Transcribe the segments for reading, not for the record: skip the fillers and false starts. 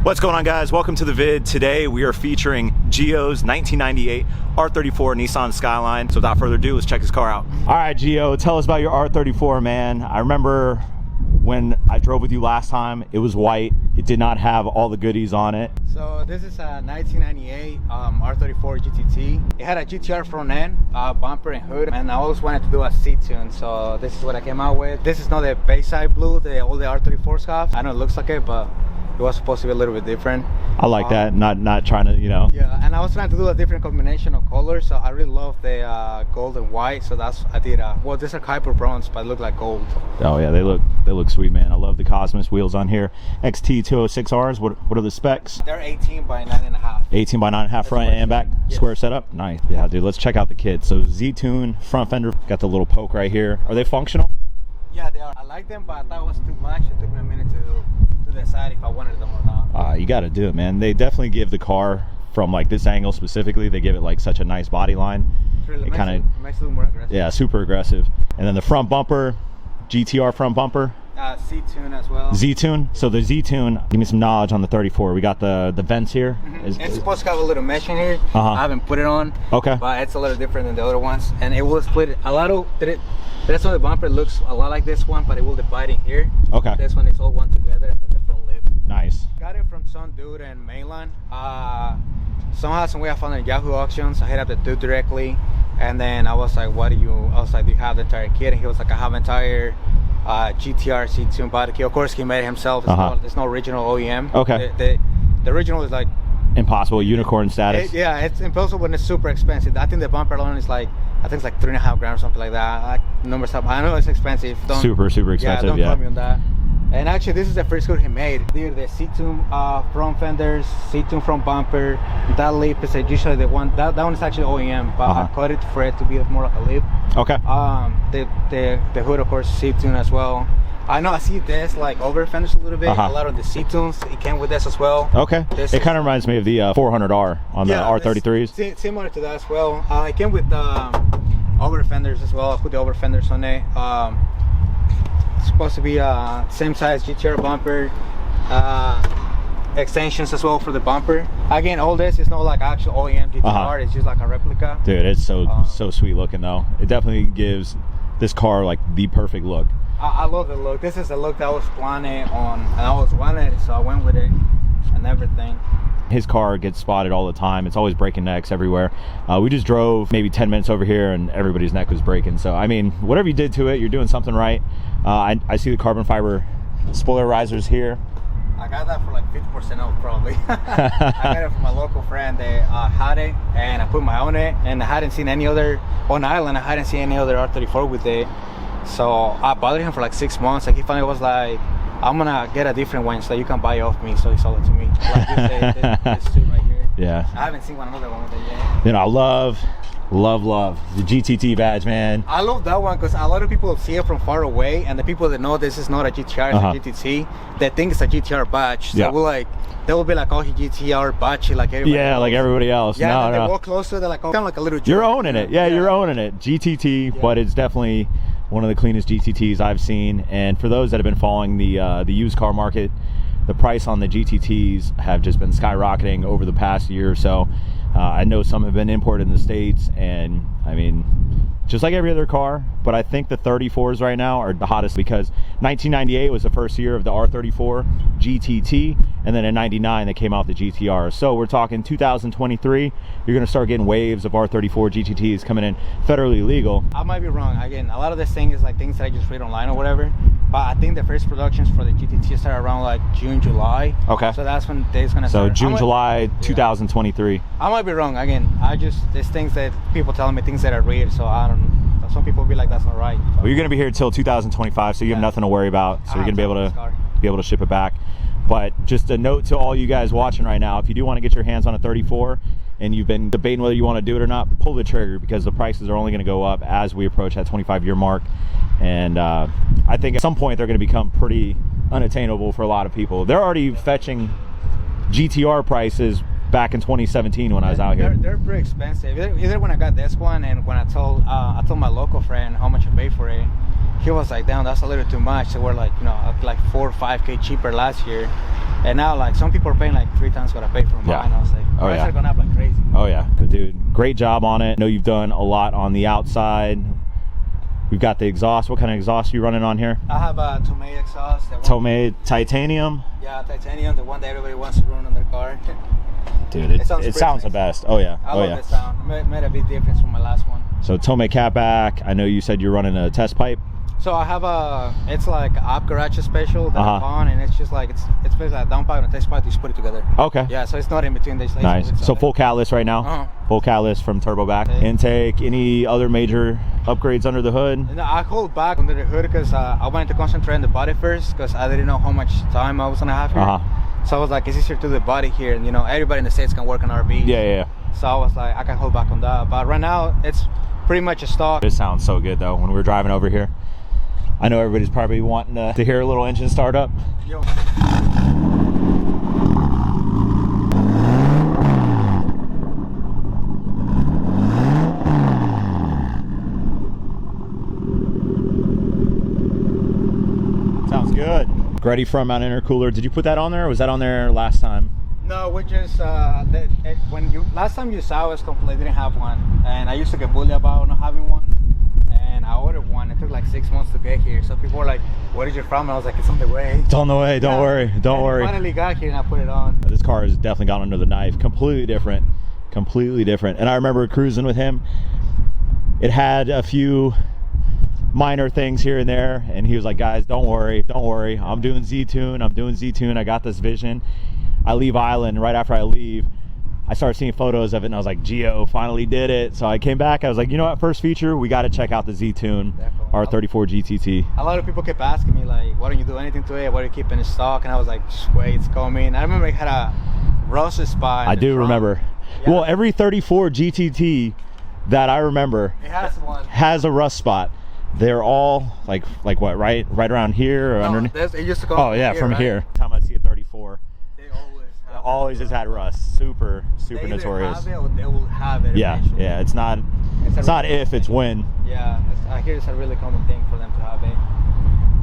What's going on, guys? Welcome to the vid. Today we are featuring Gio's 1998 R34 Nissan Skyline. So without further ado, let's check his car out. All right, Gio, tell us about your R34, man. I remember when I drove with you last time, it was white. It did not have all the goodies on it. So this is a 1998 R34 GTT. It had a GTR front end, bumper and hood, and I always wanted to do a C-tune, so this is what I came out with. This is not the Bayside blue all the R34s have. I know it looks like it, but it was supposed to be a little bit different. I like that, not trying to, you know. Yeah, and I was trying to do a different combination of colors, so I really love the gold and white, so that's, I did, well, these are hyper bronze, but they look like gold. Oh yeah, they look sweet, man. I love the Cosmos wheels on here. XT206Rs, what are the specs? They're 18 by 9.5. 18 by 9.5 front and back, yes. Square setup, nice. Yeah, dude, let's check out the kit. So Z-Tune, front fender, got the little poke right here. Are they functional? Yeah, they are. I like them, but I thought it was too much. It took me a minute to decide if I wanted them or not. You got to do it, man. They definitely give the car, from like this angle specifically, they give it like such a nice body line. Really it kind of makes it a little more aggressive. Yeah, super aggressive. And then the front bumper, GTR front bumper. Z-Tune as well. Z-Tune. So the Z-Tune, give me some knowledge on the 34. We got the vents here. It's supposed to have a little mesh in here. I haven't put it on. Okay. But it's a little different than the other ones, and it will split it. A lot of that's why the bumper looks a lot like this one, but it will divide in here. Okay. This one is all one together, and then the front lip. Nice. Got it from some dude in mainland. Somehow, some way I found it in Yahoo auctions. I hit up the dude directly, and then I was like, "What do you?" I was like, "Do you have the entire kit?" And he was like, "I have entire GTR C-Tune body kit." Of course, he made it himself. It's no original OEM. Okay. The original is like impossible, unicorn status. Yeah, it's impossible, and it's super expensive. I think the bumper alone is like, I think it's like 3.5 grams, something like that. Numbers up. I know it's expensive. Super expensive. Yeah, don't quote me on that. And actually, this is the first scooter he made. Dude, the C-Tune front fenders, C-Tune front bumper, that lip is usually the one. That one is actually OEM, but I cut it for it to be more like a lip. Okay. The hood, of course, C-Tune as well. I know I see this like over fenders a little bit. A lot of the C-Tunes, it came with this as well. Okay. It kind of reminds me of the 400R on the R33s. Similar to that as well. It came with over fenders as well. I put the over fenders on it. It's supposed to be same size GTR bumper. Extensions as well for the bumper. Again, all this is not like actual OEM GTR. It's just like a replica. Dude, it's so sweet looking though. It definitely gives this car like the perfect look. I love the look. This is the look that I was planning on, and I always wanted it, so I went with it and everything. His car gets spotted all the time. It's always breaking necks everywhere. We just drove maybe 10 minutes over here and everybody's neck was breaking. So I mean, whatever you did to it, you're doing something right. I see the carbon fiber spoiler risers here. I got that for like 50% off probably. I got it from my local friend. They had it, and I put my own it, and I hadn't seen any other on island. I hadn't seen any other R34 with it. So I bothered him for like 6 months, and he finally was like, "I'm gonna get a different one so you can buy it off me." So he sold it to me. Like you say, this suit right here. Yeah. I haven't seen another one with it yet. You know, I love the GTT badge, man. I love that one because a lot of people see it from far away, and the people that know this is not a GTR, it's a GTT, they think it's a GTR badge. So they will be like, "Oh, he GTR badge like everybody else." Like everybody else. Yeah, they walk closer, they're like, "Oh, kind of like a little." You're owning it. Yeah, you're owning it. GTT, but it's definitely one of the cleanest GTTs I've seen. And for those that have been following the used car market, the price on the GTTs have just been skyrocketing over the past year or so. I know some have been imported in the States, and I mean, just like every other car, but I think the 34s right now are the hottest because 1998 was the first year of the R34 GTT, and then in 99 they came out the GTR. So we're talking 2023, you're gonna start getting waves of R34 GTTs coming in federally legal. I might be wrong. Again, a lot of this thing is like things that I just read online or whatever, but I think the first productions for the GTT start around like June, July. Okay. So that's when they's gonna start. So June, July 2023. I might be wrong. Again, there's things that people tell me, things that I read, so I don't know. Some people will be like, "That's not right." Well, you're gonna be here till 2025, so you have nothing to worry about. So you're gonna be able to ship it back. But just a note to all you guys watching right now, if you do want to get your hands on a 34 and you've been debating whether you want to do it or not, pull the trigger, because the prices are only going to go up as we approach that 25-year mark. And I think at some point they're going to become pretty unattainable for a lot of people. They're already fetching GTR prices back in 2017 when I was out here. They're pretty expensive. Either when I got this one and when I told my local friend how much I paid for it, he was like, "Damn, that's a little too much." So we're like, like 4 or 5K cheaper last year. And now, like, some people are paying like 3 times what I paid for mine. Yeah. I was like, Oh, prices yeah. are going up like crazy. Oh yeah, but dude, great job on it. I know you've done a lot on the outside. We've got the exhaust. What kind of exhaust are you running on here? I have a Tomei exhaust. Tomei titanium. Yeah, titanium, the one that everybody wants to run on their car. Dude, it sounds nice. the best. Oh yeah. I Oh love yeah. the sound. Made a big difference from my last one. So Tomei catback. I know you said you're running a test pipe. So I have it's like an up garage special that I'm on, and it's just like it's basically a down pipe and a test pipe. You just put it together. Okay. Yeah, so it's not in between the installations. Nice. So full catalyst right now. Full catalyst from turbo back. Okay. Intake. Any other major upgrades under the hood? And I hold back under the hood because I wanted to concentrate on the body first because I didn't know how much time I was gonna have here. So I was like, it's easier to do the body here, and you know, everybody in the States can work on RV. Yeah. So I was like, I can hold back on that. But right now, it's pretty much a stock. It sounds so good though when we were driving over here. I know everybody's probably wanting to hear a little engine start up. Yo. Sounds good. Ready front mount intercooler. Did you put that on there or was that on there last time? No, we just last time you saw us completely didn't have one, and I used to get bullied about not having one, and I ordered one. It took like 6 months to get here, so people were like, "Where is your from?" And I was like, "It's on the way." It's on the way. Don't worry. Don't worry. I finally got here and I put it on. This car has definitely gone under the knife. Completely different. Completely different. And I remember cruising with him. It had a few minor things here and there, and he was like, "Guys, don't worry. I'm doing Z-Tune. I got this vision." I leave Island. Right after I leave, I started seeing photos of it, and I was like, Gio finally did it. So I came back. I was like, you know what? First feature, we got to check out the Z-Tune R34 GTT. A lot of people kept asking me, like, why don't you do anything to it? Why do you keep it in stock? And I was like, wait, it's coming. I remember it had a rust spot. I do remember. Yeah. Well, every 34 GTT that I remember has a rust spot. They're all like what, right around here or underneath? It used to come from right? here. Time I see a 34. They always has had rust. Super they notorious. Have it or they will have it Yeah, eventually. yeah. It's not if, it's when. Yeah, I hear it's a really common thing for them to have it.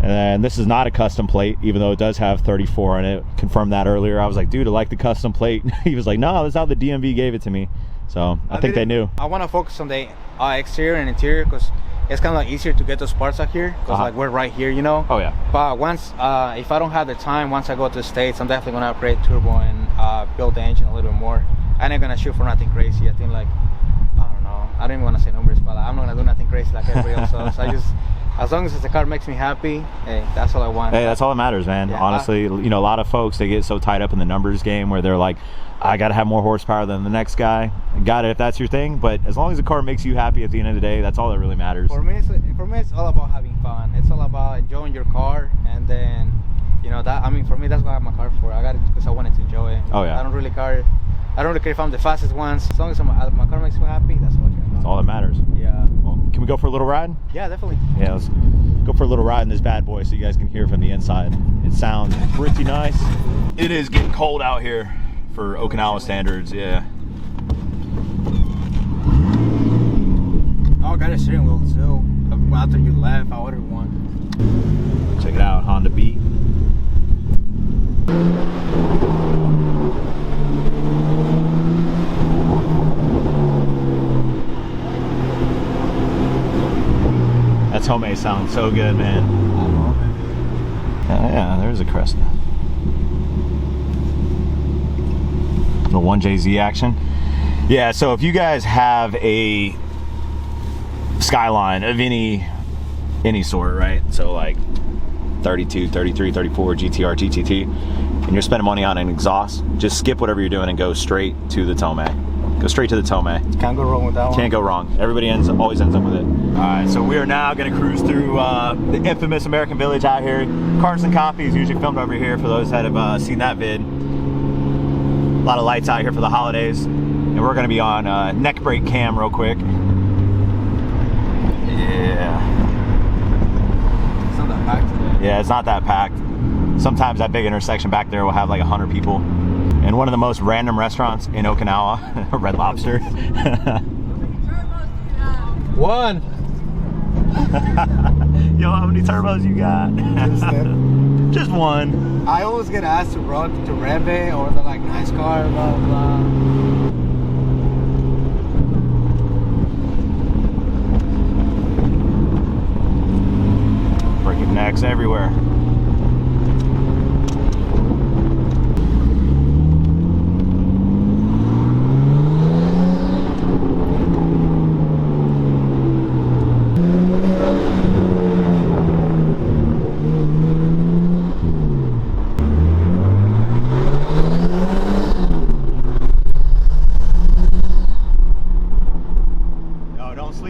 And then this is not a custom plate, even though it does have 34 on it. Confirmed that earlier. I was like, dude, I like the custom plate. He was like, no, that's how the DMV gave it to me. So I think they knew. I want to focus on the exterior and interior because it's kind of like easier to get those parts out here because like we're right here, you know. Oh yeah. But once if I don't have the time, once I go to the States, I'm definitely gonna upgrade turbo and build the engine a little bit more. I ain't gonna shoot for nothing crazy. I think like, I don't know, I don't even want to say numbers, but I'm not gonna do nothing crazy like everybody else does. I just, as long as the car makes me happy, hey, that's all I want. Hey, that's all that matters, man. Yeah, honestly, you know, a lot of folks, they get so tied up in the numbers game where they're like, I gotta have more horsepower than the next guy. Got it if that's your thing, but as long as the car makes you happy at the end of the day, that's all that really matters. For me, it's all about having fun. It's all about enjoying your car, and then, you know, that, I mean, for me, that's what I have my car for. I got it because I wanted to enjoy it. Oh yeah. I don't really care if I'm the fastest one. As long as my car makes me happy, that's all I care about. That's all that matters. Yeah. Well, can we go for a little ride? Yeah, definitely. Yeah, let's go for a little ride in this bad boy so you guys can hear from the inside. It sounds pretty nice. It is getting cold out here for Okinawa standards, yeah. Oh, I got a steering wheel too. After you left, I ordered one. Check it out, Honda Beat. That Tomei sounds so good, man. Oh, yeah, there's a Cresta. Little 1JZ action. Yeah, so if you guys have a Skyline of any sort, right? So like 32, 33, 34, GTR, GTT, and you're spending money on an exhaust, just skip whatever you're doing and go straight to the Tomei. Go straight to the Tomei. Can't go wrong with that one. Can't go wrong. Everybody always ends up with it. All right, so we are now going to cruise through the infamous American Village out here. Carson Coffee is usually filmed over here for those that have seen that vid. A lot of lights out here for the holidays, and we're going to be on neck brake cam real quick. Yeah. It's not that packed today. Yeah, it's not that packed. Sometimes that big intersection back there will have like 100 people. And one of the most random restaurants in Okinawa, Red Lobster. One. Yo, how many turbos you got? Just one. I always get asked to rev it, or the like nice car, blah blah. Breaking necks everywhere.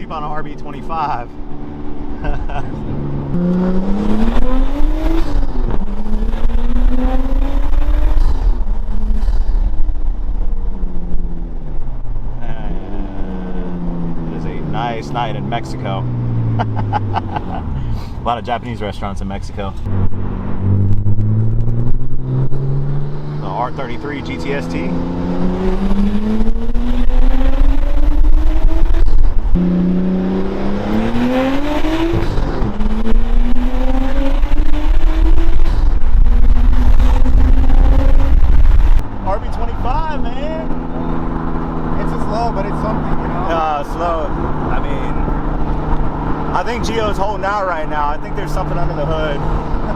On an RB25. It is a nice night in Mexico. A lot of Japanese restaurants in Mexico. The R33 GTST. RB25, man. It's a slow, but it's something, you know. Slow. I mean, I think Gio's holding out right now. I think there's something under the hood.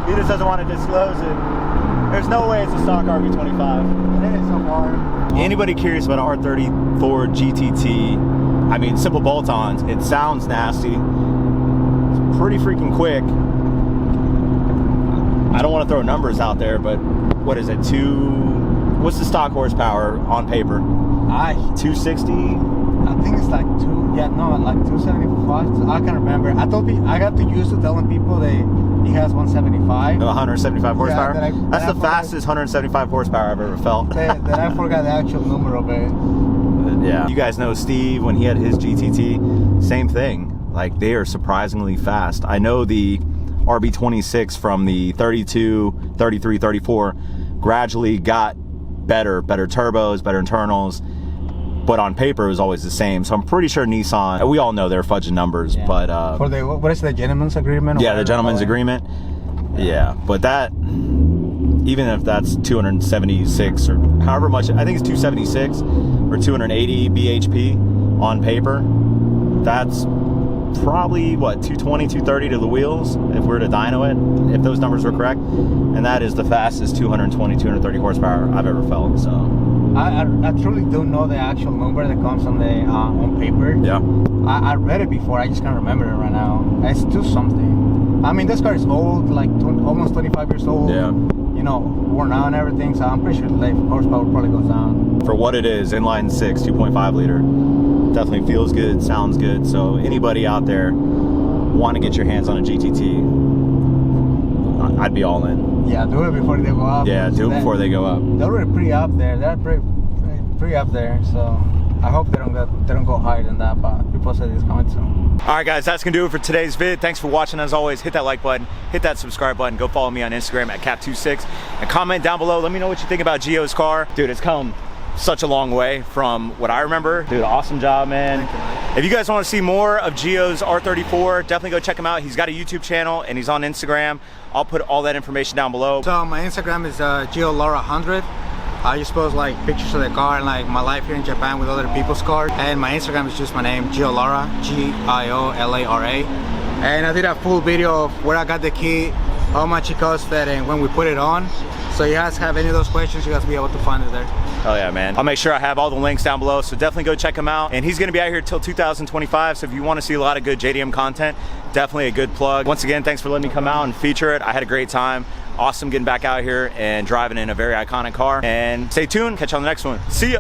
He just doesn't want to disclose it. There's no way it's a stock RB25. It is so far. Anybody curious about R34 GTT? I mean, simple bolt-ons. It sounds nasty. It's pretty freaking quick. I don't want to throw numbers out there, but what is it? What's the stock horsepower on paper? 260? I think it's like like 275. I can't remember. I got used to telling people he has 175. 175 horsepower? Yeah, That's the fastest 175 horsepower I've ever felt. That I forgot the actual number of it. Yeah. You guys know Steve, when he had his GTT, same thing. Like, they are surprisingly fast. I know the RB26 from the 32, 33, 34 gradually got better turbos, better internals, but on paper it was always the same. So I'm pretty sure Nissan, we all know they're fudging numbers, yeah. But for the, what is the gentleman's agreement? Yeah, the gentleman's agreement. Yeah, but that, even if that's 276 or however much, I think it's 276 or 280 bhp on paper, that's probably what, 220, 230 to the wheels if we're to dyno it, if those numbers were correct. And that is the fastest 220, 230 horsepower I've ever felt. So I truly don't know the actual number that comes on the on paper. Yeah, I read it before, I just can't remember it right now. It's 2 something. I mean, this car is old, like almost 25 years old. Yeah, you know, worn out and everything, so I'm pretty sure the horsepower probably goes down. For what it is, inline 6, 2.5 liter, definitely feels good, sounds good. So anybody out there want to get your hands on a GTT, I'd be all in. Yeah, do it before they go up. Yeah, do it before they go up. They're already pretty up there. They're pretty up there. So I hope they don't go higher than that. But people say it's coming soon. All right, guys, that's gonna do it for today's vid. Thanks for watching. As always, hit that like button, hit that subscribe button. Go follow me on Instagram at Cap26, and comment down below. Let me know what you think about Gio's car, dude. It's come such a long way from what I remember. Dude, awesome job, man. If you guys want to see more of Gio's R34, definitely go check him out. He's got a YouTube channel and he's on Instagram. I'll put all that information down below. So my Instagram is Gio Lara 100. I just post like pictures of the car and like my life here in Japan with other people's cars. And my Instagram is just my name, Gio Lara, Giolara. And I did a full video of where I got the key, how much it costed, and when we put it on. So you guys have any of those questions, you guys will be able to find it there. Oh yeah, man. I'll make sure I have all the links down below, so definitely go check him out. And he's gonna be out here till 2025, so if you wanna see a lot of good JDM content, definitely a good plug. Once again, thanks for letting me come out and feature it. I had a great time. Awesome getting back out here and driving in a very iconic car. And stay tuned, catch you on the next one. See ya.